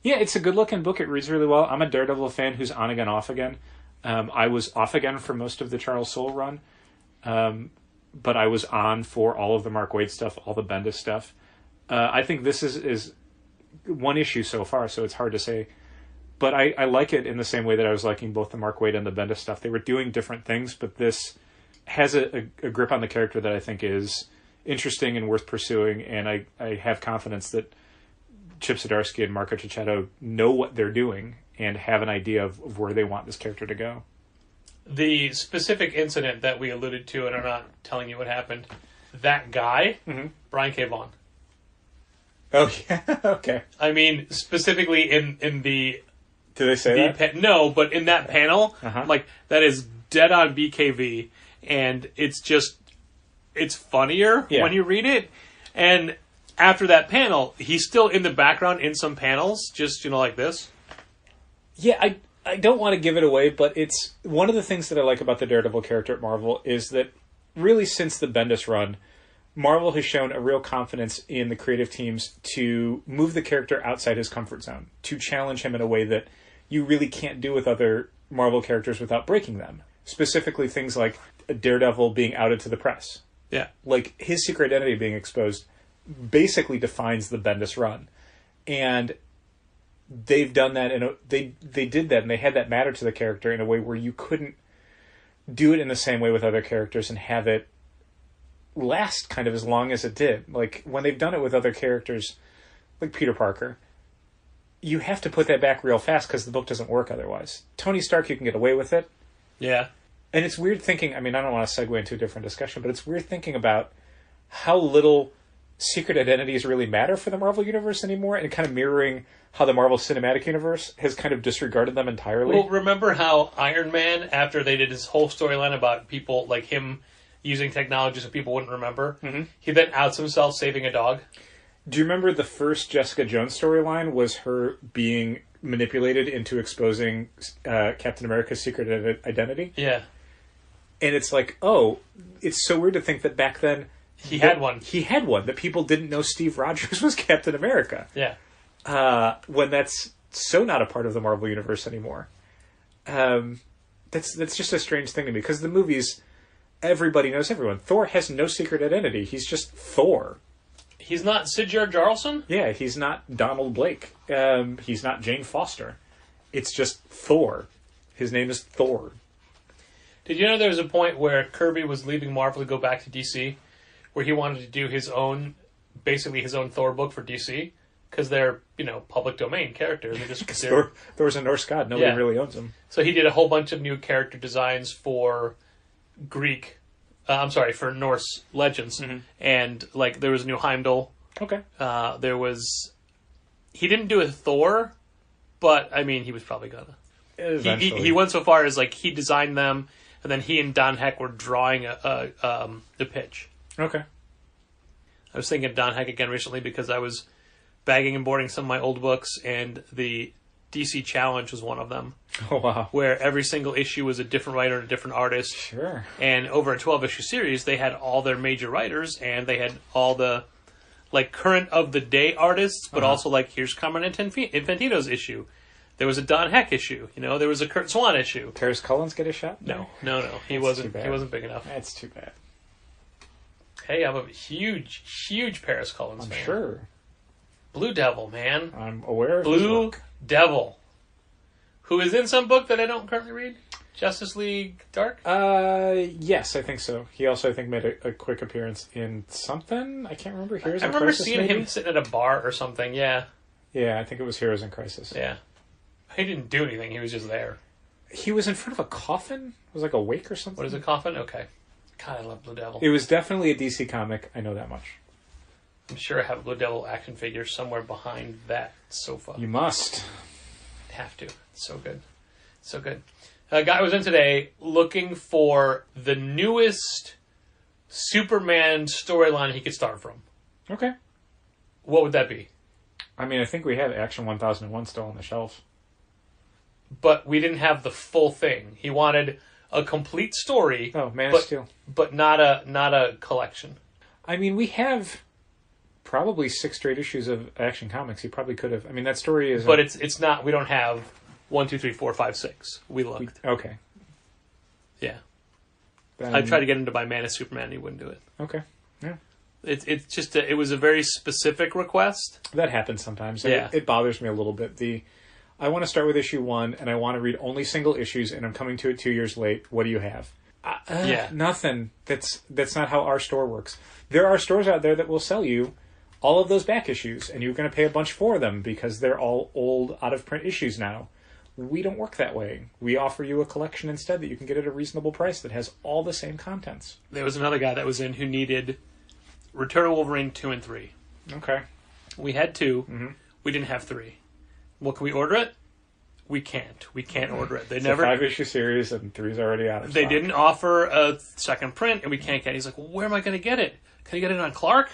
Yeah, it's a good looking book. It reads really well. I'm a Daredevil fan who's on again, off again. I was off again for most of the Charles Soule run. But I was on for all of the Mark Waid stuff, all the Bendis stuff. I think this is one issue so far, so it's hard to say. But I like it in the same way that I was liking both the Mark Waid and the Bendis stuff. They were doing different things, but this has a grip on the character that I think is interesting and worth pursuing, and I have confidence that Chip Zdarsky and Marco Cicchetto know what they're doing and have an idea of where they want this character to go. The specific incident that we alluded to, and I'm not telling you what happened, that guy, Brian K. Vaughan. Oh, yeah, okay. I mean, specifically in the... Do they say that? No, but in that panel, like, that is dead on BKV, and it's funnier when you read it, and after that panel, he's still in the background in some panels, just, like this. Yeah, I don't want to give it away, but it's one of the things that I like about the Daredevil character at Marvel is that really since the Bendis run, Marvel has shown a real confidence in the creative teams to move the character outside his comfort zone, to challenge him in a way that you really can't do with other Marvel characters without breaking them. Specifically things like Daredevil being outed to the press. Yeah. Like, his secret identity being exposed basically defines the Bendis run. And they've done that, and they did that, and they had that matter to the character in a way where you couldn't do it in the same way with other characters and have it last kind of as long as it did. Like, when they've done it with other characters, like Peter Parker, you have to put that back real fast because the book doesn't work otherwise. Tony Stark, you can get away with it. Yeah. And it's weird thinking, I mean, I don't want to segue into a different discussion, but it's weird thinking about how little secret identities really matter for the Marvel Universe anymore, and kind of mirroring how the Marvel Cinematic Universe has kind of disregarded them entirely. Well, remember how Iron Man, after they did his whole storyline about people like him using technology so people wouldn't remember, he then outs himself saving a dog? Do you remember the first Jessica Jones storyline was her being manipulated into exposing Captain America's secret identity? Yeah. And it's like, oh, it's so weird to think that back then He had one. That people didn't know Steve Rogers was Captain America. Yeah. When that's so not a part of the Marvel Universe anymore. That's just a strange thing to me, because the movies, everybody knows everyone. Thor has no secret identity. He's just Thor. He's not Sidjar Jarlson? Yeah, he's not Donald Blake. He's not Jane Foster. It's just Thor. His name is Thor. Did you know there was a point where Kirby was leaving Marvel to go back to DC, where he wanted to do his own Thor book for DC? Because they're, public domain characters. Thor's a Norse god. Nobody really owns him. So he did a whole bunch of new character designs for for Norse legends. And, there was a new Heimdall. Okay. He didn't do a Thor, but, he was probably gonna. Eventually. He went so far as, he designed them, and then he and Don Heck were drawing the pitch. Okay. I was thinking of Don Heck again recently because I was bagging and boarding some of my old books, and the DC Challenge was one of them. Oh, wow. Where every single issue was a different writer and a different artist. Sure. And over a 12-issue series, they had all their major writers, and they had all the, current of the day artists, but also, here's Carmen Infantino's issue. There was a Don Heck issue. There was a Kurt Swan issue. Terrence Collins get a shot? No. He wasn't big enough. That's too bad. Hey, I'm a huge Paris Cullins fan. I'm sure. Blue Devil, man. I'm aware of his Blue work. Devil. Who is in some book that I don't currently read? Justice League Dark? Yes, I think so. He also, I think, made a quick appearance in something. I can't remember. Heroes I in remember Crisis, seeing maybe? him sitting at a bar or something, yeah. Yeah, I think it was Heroes in Crisis. Yeah. He didn't do anything, he was just there. He was in front of a coffin? It was like a wake or something? What is a coffin? Okay. God, I love Blue Devil. It was definitely a DC comic. I know that much. I'm sure I have a Blue Devil action figure somewhere behind that sofa. You must. Have to. It's so good. So good. A guy was in today looking for the newest Superman storyline he could start from. Okay. What would that be? I mean, I think we have Action 1001 still on the shelf. But we didn't have the full thing. He wanted a complete story. Oh, Man of Steel. But not a collection. I mean, we have probably 6 straight issues of Action Comics. He probably could have. I mean, that story is... But it's not... We don't have 1, 2, 3, 4, 5, 6. We looked. Okay. Yeah. Then, I tried to get him to buy Man of Superman and he wouldn't do it. Okay. Yeah. It's just... it was a very specific request. That happens sometimes. Yeah. It bothers me a little bit. I want to start with issue 1, and I want to read only single issues, and I'm coming to it 2 years late. What do you have? Yeah. Nothing. That's not how our store works. There are stores out there that will sell you all of those back issues, and you're going to pay a bunch for them because they're all old, out-of-print issues now. We don't work that way. We offer you a collection instead that you can get at a reasonable price that has all the same contents. There was another guy that was in who needed Return of Wolverine 2 and 3. Okay. We had 2. Mm-hmm. We didn't have 3. Well, can we order it? We can't. We can't order it. They It's never. a 5-issue series, and 3's already out of They stock. didn't offer a second print, and we can't get it. He's like, well, where am I going to get it? Can I get it on Clark?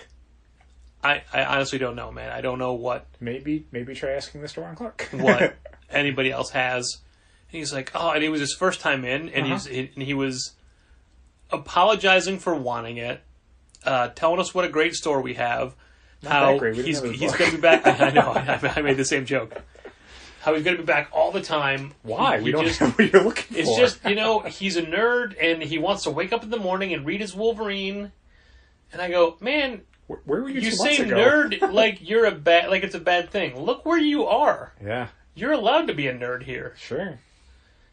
I honestly don't know, man. I don't know what Maybe try asking the store on Clark. what anybody else has. And he's like, oh, and it was his first time in, and he was apologizing for wanting it, telling us what a great store we have. Not how that great. We he's didn't have his going to be back. I know. I made the same joke. How he's going to be back all the time. Why? We don't just, know what you're looking for. It's just, he's a nerd, and he wants to wake up in the morning and read his Wolverine. And I go, man, where were you 2 say months ago? nerd like you're like it's a bad thing. Look where you are. Yeah. You're allowed to be a nerd here. Sure.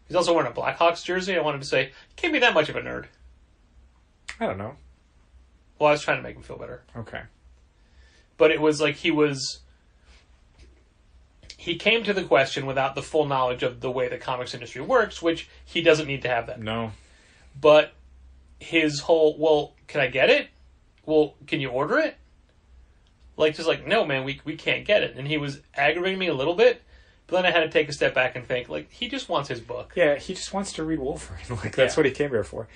He's also wearing a Blackhawks jersey. I wanted to say, can't be that much of a nerd. I don't know. Well, I was trying to make him feel better. Okay. But it was like he came to the question without the full knowledge of the way the comics industry works, which he doesn't need to have that. No. But his whole, well, can I get it? Well, can you order it? Just like, no, man, we can't get it. And he was aggravating me a little bit, but then I had to take a step back and think, he just wants his book. Yeah, he just wants to read Wolverine. That's what he came here for.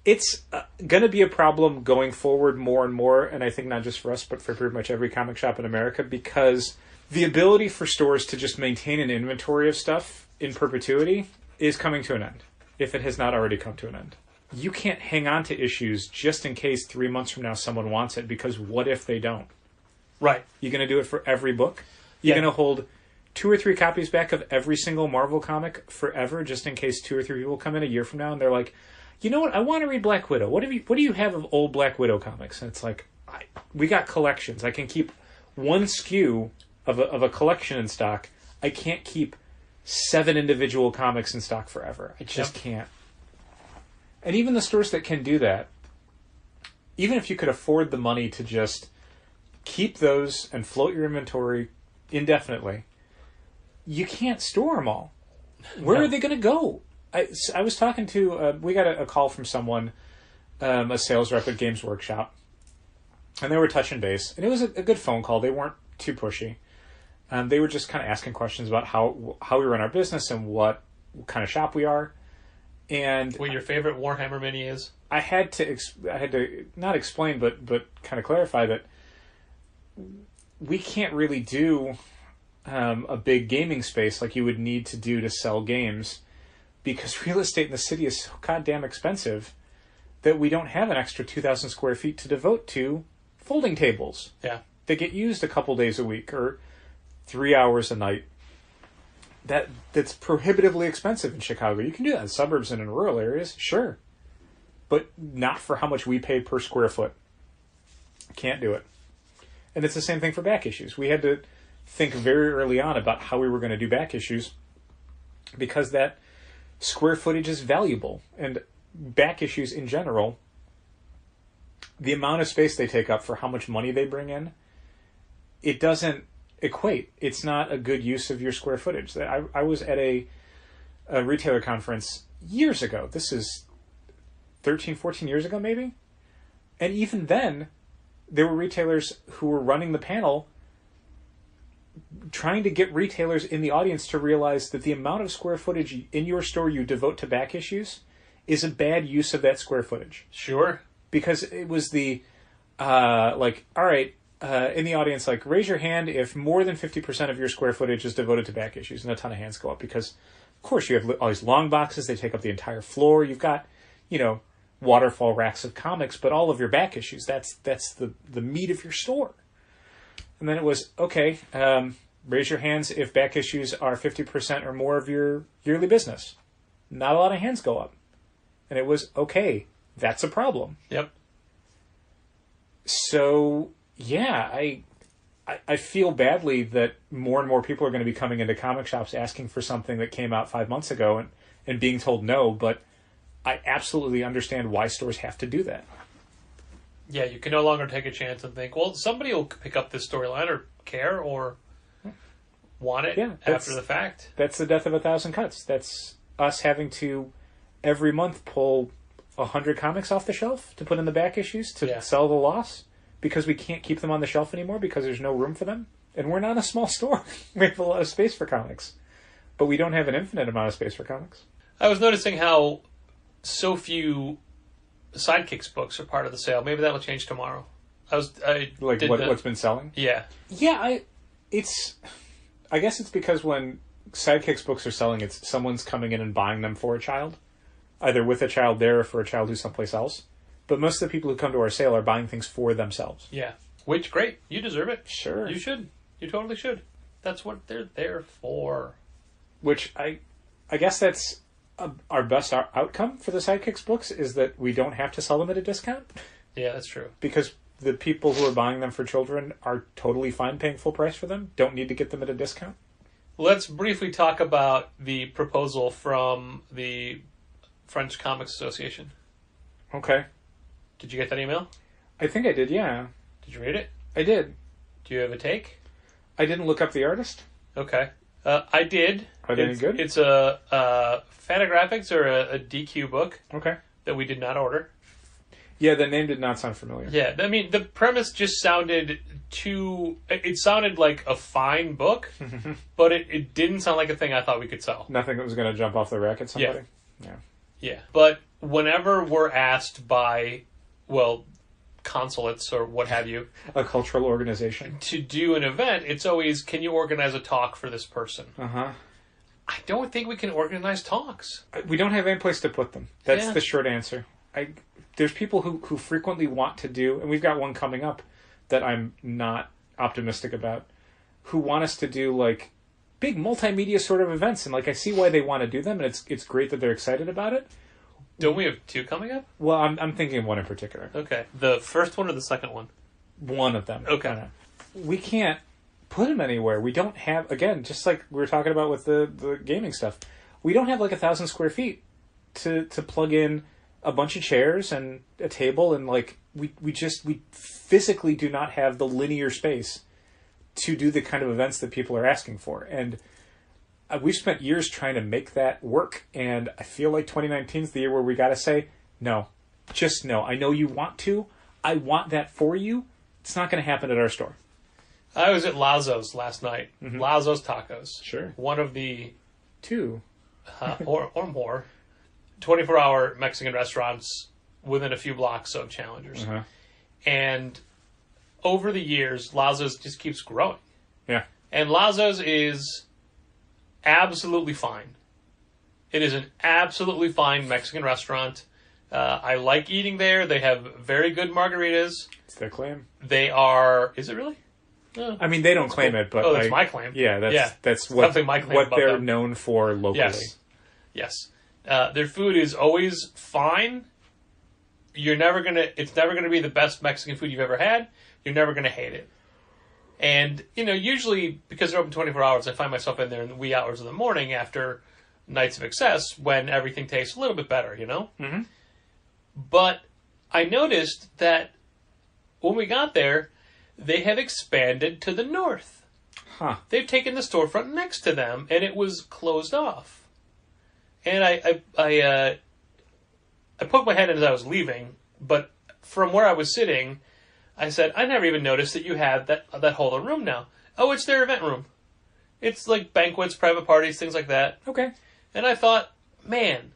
It's going to be a problem going forward more and more, and I think not just for us, but for pretty much every comic shop in America, because the ability for stores to just maintain an inventory of stuff in perpetuity is coming to an end, if it has not already come to an end. You can't hang on to issues just in case 3 months from now someone wants it, because what if they don't? Right. You're going to do it for every book? You're going to hold 2 or 3 copies back of every single Marvel comic forever, just in case 2 or 3 people come in a year from now and they're like, you know what? I want to read Black Widow. What do you have of old Black Widow comics? And it's like, we got collections. I can keep one SKU of a collection in stock. I can't keep 7 individual comics in stock forever. I just can't. And even the stores that can do that, even if you could afford the money to just keep those and float your inventory indefinitely, you can't store them all. Where are they going to go? I was talking to, we got a call from someone, a sales rep at Games Workshop, and they were touching base, and it was a good phone call. They weren't too pushy. They were just kind of asking questions about how we run our business and what kind of shop we are. And what your favorite Warhammer mini is? I had to not explain, but kind of clarify that we can't really do a big gaming space like you would need to do to sell games, because real estate in the city is so goddamn expensive that we don't have an extra 2,000 square feet to devote to folding tables. Yeah. They get used a couple days a week or 3 hours a night. That's prohibitively expensive in Chicago. You can do that in suburbs and in rural areas, sure. But not for how much we pay per square foot. Can't do it. And it's the same thing for back issues. We had to think very early on about how we were going to do back issues because that square footage is valuable. And back issues in general, the amount of space they take up for how much money they bring in, it doesn't equate. It's not a good use of your square footage. I was at a retailer conference years ago. This is 13, 14 years ago, maybe? And even then, there were retailers who were running the panel trying to get retailers in the audience to realize that the amount of square footage in your store you devote to back issues is a bad use of that square footage. Sure. Because it was the, all right, in the audience, raise your hand if more than 50% of your square footage is devoted to back issues, and a ton of hands go up. Because, of course, you have all these long boxes, they take up the entire floor. You've got, waterfall racks of comics, but all of your back issues, that's the meat of your store. And then it was, okay, raise your hands if back issues are 50% or more of your yearly business. Not a lot of hands go up. And it was, okay, that's a problem. Yep. So, yeah, I feel badly that more and more people are going to be coming into comic shops asking for something that came out 5 months ago and being told no, but I absolutely understand why stores have to do that. Yeah, you can no longer take a chance and think, well, somebody will pick up this storyline or care or want it after the fact. That's the death of 1,000 cuts. That's us having to, every month, pull 100 comics off the shelf to put in the back issues to sell the loss because we can't keep them on the shelf anymore because there's no room for them. And we're not a small store. We have a lot of space for comics. But we don't have an infinite amount of space for comics. I was noticing how so few Sidekicks books are part of the sale. Maybe that'll change tomorrow. What's been selling? Yeah. Yeah, I guess it's because when Sidekicks books are selling, it's someone's coming in and buying them for a child. Either with a child there or for a child who's someplace else. But most of the people who come to our sale are buying things for themselves. Yeah. Which, great. You deserve it. Sure. You should. You totally should. That's what they're there for. Which I guess that's our best outcome for the Sidekicks books is that we don't have to sell them at a discount. Yeah, that's true. Because the people who are buying them for children are totally fine paying full price for them. Don't need to get them at a discount. Let's briefly talk about the proposal from the French Comics Association. Okay. Did you get that email? I think I did, yeah. Did you read it? I did. Do you have a take? I didn't look up the artist. Okay. I did. Are they any good? It's a Fantagraphics or a DQ book. Okay. That we did not order. Yeah, the name did not sound familiar. Yeah, I mean, the premise just sounded too... It sounded like a fine book, but it didn't sound like a thing I thought we could sell. Nothing that was going to jump off the rack at somebody? Yeah. But whenever we're asked by, consulates or what have you... a cultural organization. To do an event, it's always, can you organize a talk for this person? Uh-huh. I don't think we can organize talks. We don't have any place to put them. That's the short answer. There's people who frequently want to do, and we've got one coming up that I'm not optimistic about, who want us to do big multimedia sort of events, and I see why they want to do them, and it's great that they're excited about it. Don't we have two coming up? Well, I'm thinking of one in particular. Okay, the first one or the second one? One of them. Okay. We can't put them anywhere. We don't have, again, just like we were talking about with the gaming stuff, we don't have 1,000 square feet to plug in a bunch of chairs and a table, and we physically do not have the linear space to do the kind of events that people are asking for. And we've spent years trying to make that work, and I feel like 2019 is the year where we got to say, no, just no. I know you want to. I want that for you. It's not going to happen at our store. I was at Lazo's last night. Mm-hmm. Lazo's Tacos. Sure. One of the... Two. Or more. 24-hour Mexican restaurants within a few blocks of Challengers. Uh-huh. And over the years, Lazo's just keeps growing. Yeah. And Lazo's is absolutely fine. It is an absolutely fine Mexican restaurant. I like eating there. They have very good margaritas. It's their claim. They are... Is it really? Oh, I mean, they don't claim it, but... Oh, that's my claim. Yeah, that's what they're known for locally. Yes. Their food is always fine, it's never gonna be the best Mexican food you've ever had. You're never gonna hate it. And, usually, because they're open 24 hours, I find myself in there in the wee hours of the morning after nights of excess when everything tastes a little bit better, Mm-hmm. But I noticed that when we got there, they have expanded to the north. Huh. They've taken the storefront next to them, and it was closed off. And I poked my head in as I was leaving, but from where I was sitting, I said, I never even noticed that you had that whole other room now. Oh, it's their event room. It's like banquets, private parties, things like that. Okay. And I thought, man,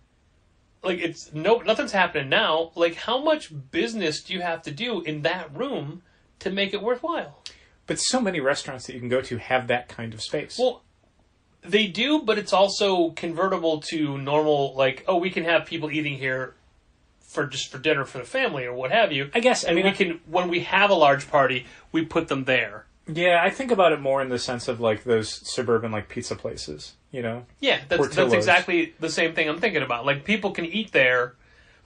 like nothing's happening now. Like, how much business do you have to do in that room to make it worthwhile? But so many restaurants that you can go to have that kind of space. Well, they do, but it's also convertible to normal, like, oh, we can have people eating here for dinner for the family or what have you. I guess, when we have a large party, we put them there. Yeah, I think about it more in the sense of like those suburban like pizza places, Yeah, that's Portillo's. exactly the same thing I'm thinking about. Like, people can eat there.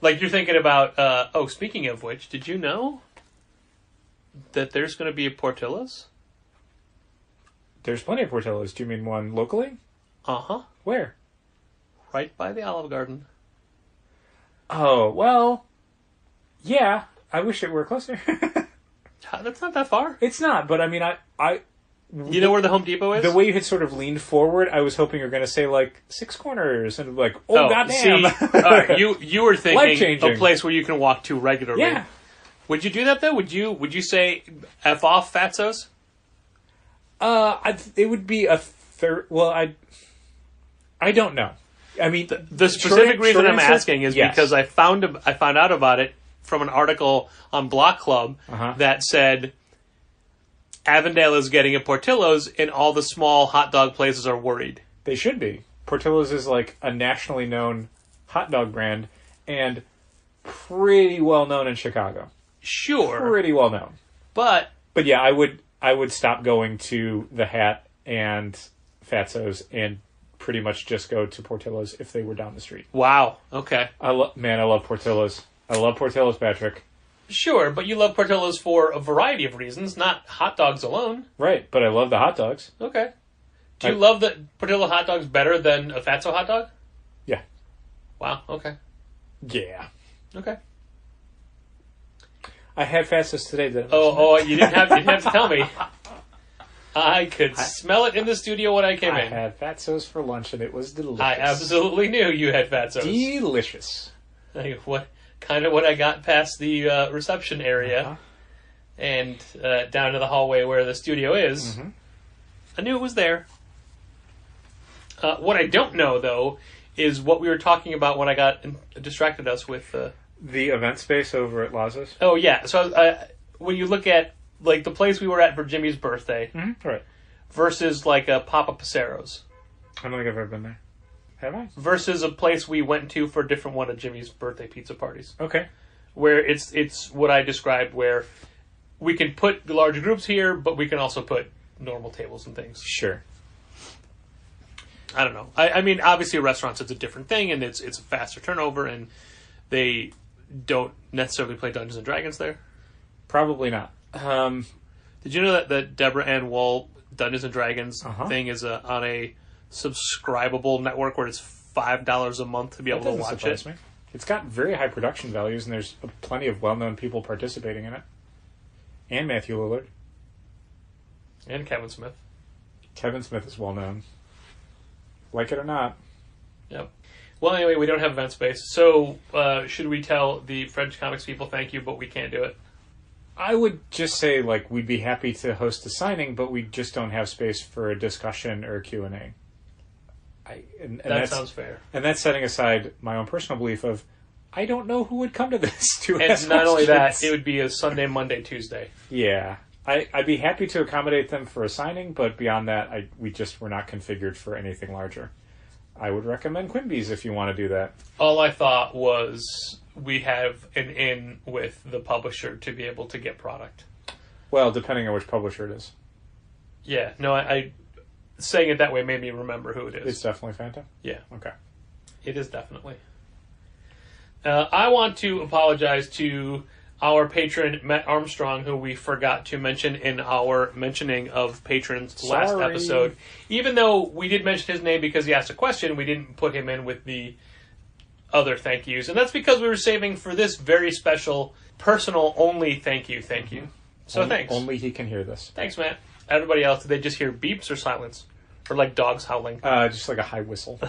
Like, you're thinking about, speaking of which, did you know that there's going to be a Portillo's? There's plenty of Portillo's. Do you mean one locally? Uh-huh. Where? Right by the Olive Garden. Oh, well, yeah. I wish it were closer. That's not that far. It's not, but I mean, You know where the Home Depot is? the way you had sort of leaned forward, I was hoping you were going to say like Six Corners and like, oh goddamn. See, all right, you were thinking Life-changing. a place where you can walk to regularly. Yeah. Would you do that though? Would you say F off Fatso's? It would be a third. Well, I don't know. I mean, The specific reason I'm answer, asking is yes. because I found out about it from an article on Block Club that said Avondale is getting a Portillo's and all the small hot dog places are worried. They should be. Portillo's is like a nationally known hot dog brand and pretty well known in Chicago. Sure. Pretty well known. But Yeah, I would stop going to the Hat and Fatso's and pretty much just go to Portillo's if they were down the street. wow. Okay. I love Portillo's. I love Portillo's, Patrick. Sure, but you love Portillo's for a variety of reasons, not hot dogs alone. Right, but I love the hot dogs. Okay. Do you love the Portillo hot dogs better than a Fatso hot dog? Yeah. Wow. Okay. Yeah. Okay. I had Fatso's today. You didn't have to tell me. I could smell it in the studio when I came I in. had Fatso's for lunch and it was delicious. I absolutely knew you had Fatso's. Delicious. What when I got past the reception area and down to the hallway where the studio is, I knew it was there. What I don't know though is what we were talking about when I got distracted us with the event space over at Laza's. Oh yeah, so when you look at like the place we were at for Jimmy's birthday, Right. versus like a Papa Pacero's, I don't think I've ever been there. Have I? versus a place we went to for a different one of Jimmy's birthday pizza parties, Okay. where it's what I described, where we can put the large groups here, but we can also put normal tables and things. Sure. I don't know. I mean, obviously, restaurants it's a different thing, and it's a faster turnover, and they don't necessarily play Dungeons and Dragons there. Probably not. Did you know that the Deborah Ann Wool Dungeons and Dragons thing is on a subscribable network where it's $5 a month to be able to watch it? Me. It's got very high production values, and there's plenty of well-known people participating in it. And Matthew Lillard. And Kevin Smith. Kevin Smith is well-known. Like it or not. Yep. Well, anyway, we don't have event space, so should we tell the French comics people thank you, but we can't do it? I would just say, like, we'd be happy to host a signing, but we just don't have space for a discussion or a Q&A. That sounds fair. And that's setting aside my own personal belief of, I don't know who would come to this to ask And not only that, questions. it would be a Sunday, Monday, Tuesday. Yeah. I'd be happy to accommodate them for a signing, but beyond that, we just were not configured for anything larger. I would recommend Quimby's if you want to do that. All I thought was we have an in with the publisher to be able to get product. Well, depending on which publisher it is. Yeah, no, I saying it that way made me remember who it is. It's definitely Phantom? Yeah, Okay. it is definitely. I want to apologize to our patron, Matt Armstrong, who we forgot to mention in our mentioning of patrons last episode. Even though we did mention his name because he asked a question, we didn't put him in with the other thank yous. And that's because we were saving for this very special, personal only thank you. So thanks. Only he can hear this. Thanks, Matt. Everybody else, did they just hear beeps or silence? Or like dogs howling? Just like a high whistle.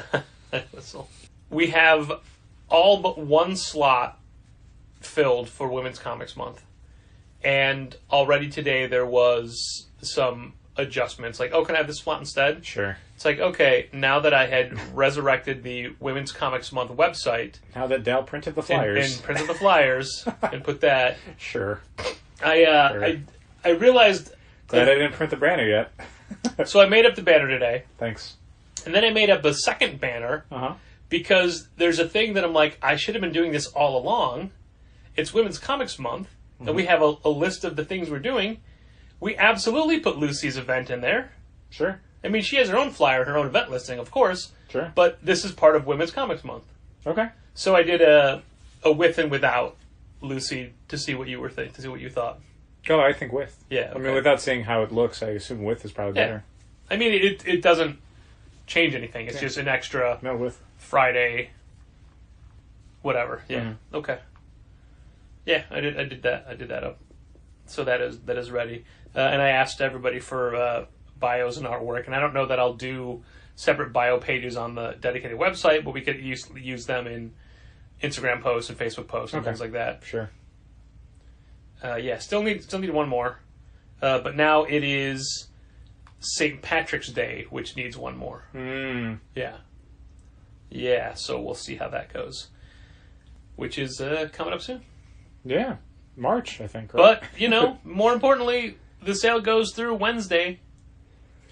Whistle. We have all but one slot filled for Women's Comics Month. And already today there was some adjustments. Like, oh, can I have this slot instead? Sure. It's like, okay, now that I had resurrected the Women's Comics Month website. Now that Dal printed the flyers. And printed the flyers and put that. Sure. I realized... Glad I didn't print the banner yet. So I made up the banner today. Thanks. And then I made up the second banner. Uh-huh. Because there's a thing that I'm like, I should have been doing this all along. It's Women's Comics Month, and we have a list of the things we're doing. We absolutely put Lucy's event in there. Sure. I mean, she has her own flyer, her own event listing, of course. Sure. But this is part of Women's Comics Month. Okay. So I did a with and without Lucy to see what you were to see what you thought. Oh, I think with. Yeah. Okay. I mean, without seeing how it looks, I assume with is probably better. I mean, it doesn't change anything. It's just an extra No, with. Friday, whatever. Yeah. Mm-hmm. Okay. Yeah, I did that. I did that up. So that is ready. And I asked everybody for bios and artwork, and I don't know that I'll do separate bio pages on the dedicated website, but we could use them in Instagram posts and Facebook posts and things like that. Sure. Still need one more, but now it is St. Patrick's Day, which needs one more. Yeah. So we'll see how that goes, which is coming up soon. Yeah, March, I think. Right? But more importantly, the sale goes through Wednesday.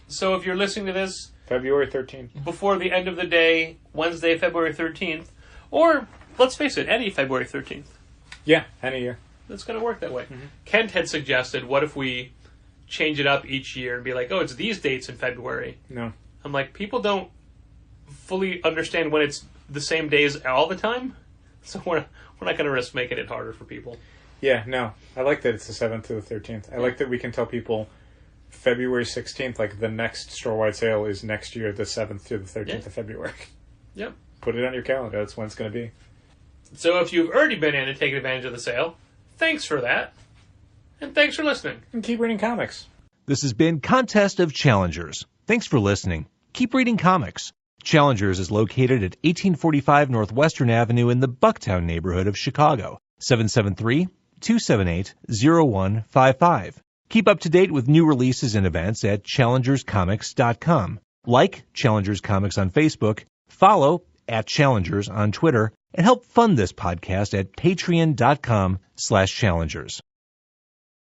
So if you're listening to this February 13th, before the end of the day, Wednesday, February 13th, or let's face it, any February 13th. Yeah, any year. It's going to work that way. Mm-hmm. Kent had suggested, what if we change it up each year and be like, oh, it's these dates in February. No. I'm like, people don't fully understand when it's the same days all the time, so we're not going to risk making it harder for people. Yeah, no. I like that it's the 7th to the 13th. I like that we can tell people February 16th, like the next store-wide sale is next year, the 7th to the 13th of February. Yep. Put it on your calendar. That's when it's going to be. So if you've already been in and taken advantage of the sale, thanks for that. And thanks for listening. And keep reading comics. This has been Contest of Challengers. Thanks for listening. Keep reading comics. Challengers is located at 1845 Northwestern Avenue in the Bucktown neighborhood of Chicago. 773-278-0155. Keep up to date with new releases and events at challengerscomics.com. Like Challengers Comics on Facebook, follow @Challengers on Twitter, and help fund this podcast at patreon.com/challengers.